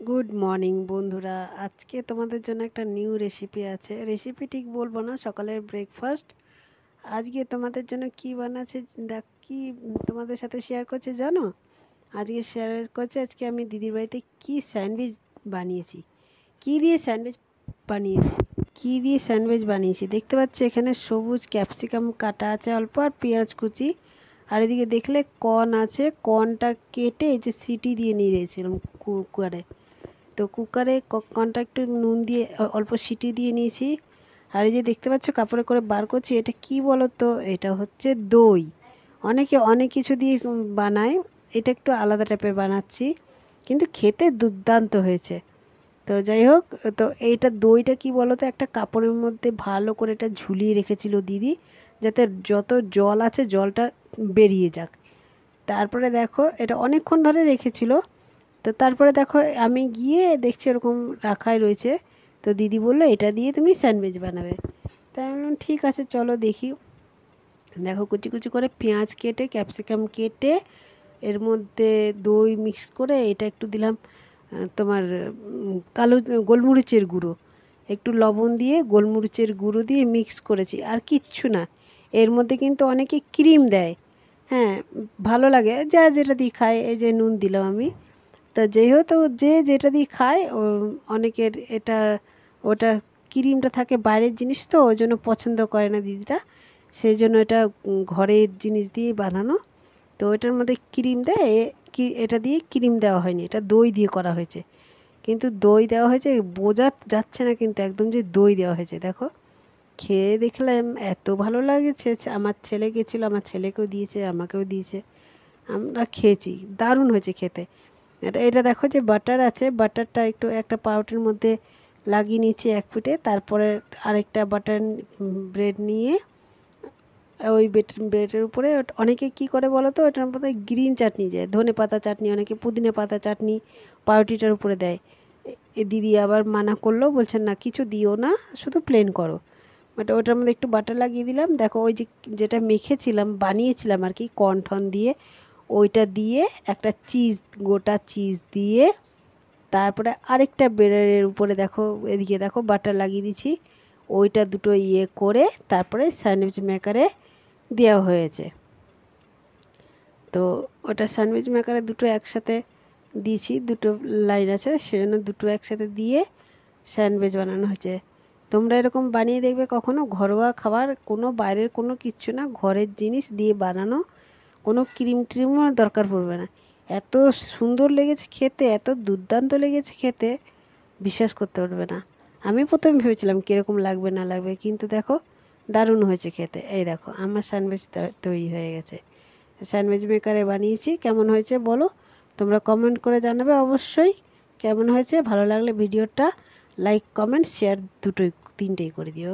Good morning বন্ধুরা। আজকে তোমাদের জন্য একটা নিউ রেসিপি আছে। রেসিপি ঠিক বলবো না, সকালের ব্রেকফাস্ট। আজকে তোমাদের জন্য কি বানাচ্ছে দেখ, কি তোমাদের সাথে শেয়ার করছে জানো? আজকে শেয়ার করছে আজকে আমি দিদির বাড়িতে কি স্যান্ডউইচ বানিয়েছি। কি দিয়ে স্যান্ডউইচ বানিয়েছি কি দিয়ে স্যান্ডউইচ বানিয়েছি দেখতে পাচ্ছি এখানে সবুজ ক্যাপসিকাম কাটা আছে অল্প, আর পেঁয়াজ কুচি। আর এদিকে দেখলে কর্ন আছে, কর্নটা কেটে এই যে সিটি দিয়ে নিয়ে গেছিলাম কুকারে। তো কুকারে কর্নটা একটু নুন দিয়ে অল্প সিটি দিয়ে নিয়েছি। আর এই যে দেখতে পাচ্ছ কাপড়ে করে বার করছি, এটা কি বলো তো? এটা হচ্ছে দই। অনেকে অনেক কিছু দিয়ে বানায়, এটা একটু আলাদা টাইপের বানাচ্ছি, কিন্তু খেতে দুর্দান্ত হয়েছে। তো যাই হোক, তো এইটা দইটা কি বলো তো, একটা কাপড়ের মধ্যে ভালো করে এটা ঝুলিয়ে রেখেছিল দিদি, যাতে যত জল আছে জলটা বেরিয়ে যাক। তারপরে দেখো এটা অনেকক্ষণ ধরে রেখেছিল। তো তারপরে দেখো আমি গিয়ে দেখছি এরকম রাখাই রয়েছে। তো দিদি বললো এটা দিয়ে তুমি স্যান্ডউইচ বানাবে। তাই আমি বললাম ঠিক আছে চলো দেখি। দেখো কুচি কুচি করে পেঁয়াজ কেটে ক্যাপসিকাম কেটে এর মধ্যে দই মিক্স করে এটা একটু দিলাম তোমার কালো গোলমরিচের গুঁড়ো, একটু লবণ দিয়ে গোলমরিচের গুঁড়ো দিয়ে মিক্স করেছি, আর কিচ্ছু না। এর মধ্যে কিন্তু অনেকে ক্রিম দেয়, হ্যাঁ ভালো লাগে যা যেটা দিয়ে খায়। এই যে নুন দিলাম আমি। তা যেহেতু যে যেটা দিয়ে খায় অনেকের এটা ওটা ক্রিমটা থাকে বাইরের জিনিস, তো ওই জন্য পছন্দ করে না দিদিটা। সেই জন্য এটা ঘরের জিনিস দিয়ে বানানো। তো এটার মধ্যে ক্রিম দেয়, এটা দিয়ে ক্রিম দেওয়া হয়নি, এটা দই দিয়ে করা হয়েছে। কিন্তু দই দেওয়া হয়েছে বোঝা যাচ্ছে না কিন্তু একদম যে দই দেওয়া হয়েছে। দেখো খেয়ে দেখলাম এত ভালো লাগছে, আমার ছেলে গেছিলো, আমার ছেলেকেও দিয়েছে আমাকেও দিয়েছে, আমরা খেয়েছি, দারুণ হয়েছে খেতে। এটা দেখো যে বাটার আছে, বাটারটা একটু একটা পাউরুটির মধ্যে লাগিয়ে নিচ্ছি এক ফুটে, তারপরে আরেকটা বাটার ব্রেড নিয়ে ওই ব্রেডের উপরে অনেকে কি করে বলো তো, ওটার মধ্যে গ্রিন চাটনি যায়, ধনে পাতা চাটনি, অনেকে পুদিনা পাতা চাটনি পাউরুটিটার উপরে দেয়। দিদি আবার মানা করলো, বলছেন না কিছু দিও না, শুধু প্লেন করো। বাট ওটার মধ্যে একটু বাটার লাগিয়ে দিলাম। দেখো ওই যে যেটা মেখেছিলাম বানিয়েছিলাম আর কি কর্নঠন দিয়ে, ওইটা দিয়ে একটা চিজ, গোটা চিজ দিয়ে তারপরে আরেকটা ব্রেডের উপরে দেখো এদিকে দেখো বাটার লাগিয়ে দিচ্ছি, ওইটা দুটো ইয়ে করে তারপরে স্যান্ডউইচ মেকারে দেওয়া হয়েছে। তো ওটা স্যান্ডউইচ মেকারে দুটো একসাথে দিয়েছি, দুটো লাইন আছে সেজন্য দুটো একসাথে দিয়ে স্যান্ডউইচ বানানো হয়েছে। তোমরা এরকম বানিয়ে দেখবে কখনো, ঘরোয়া খাবার, কোনো বাইরের কোনো কিচ্ছু না, ঘরের জিনিস দিয়ে বানানো, কোনো ক্রিম ট্রিমও দরকার পড়বে না। এত সুন্দর লেগেছে খেতে, এত দুর্দান্ত লেগেছে খেতে, বিশ্বাস করতে পারবে না। আমি প্রথমে ভেবেছিলাম কীরকম লাগবে না লাগবে, কিন্তু দেখো দারুণ হয়েছে খেতে। এই দেখো আমার স্যান্ডউইচ তৈরি হয়ে গেছে। স্যান্ডউইচ মেকারে বানিয়েছি, কেমন হয়েছে বলো? তোমরা কমেন্ট করে জানাবে অবশ্যই কেমন হয়েছে। ভালো লাগলে ভিডিওটা লাইক কমেন্ট শেয়ার দুটোই তিনটেই করে দিও।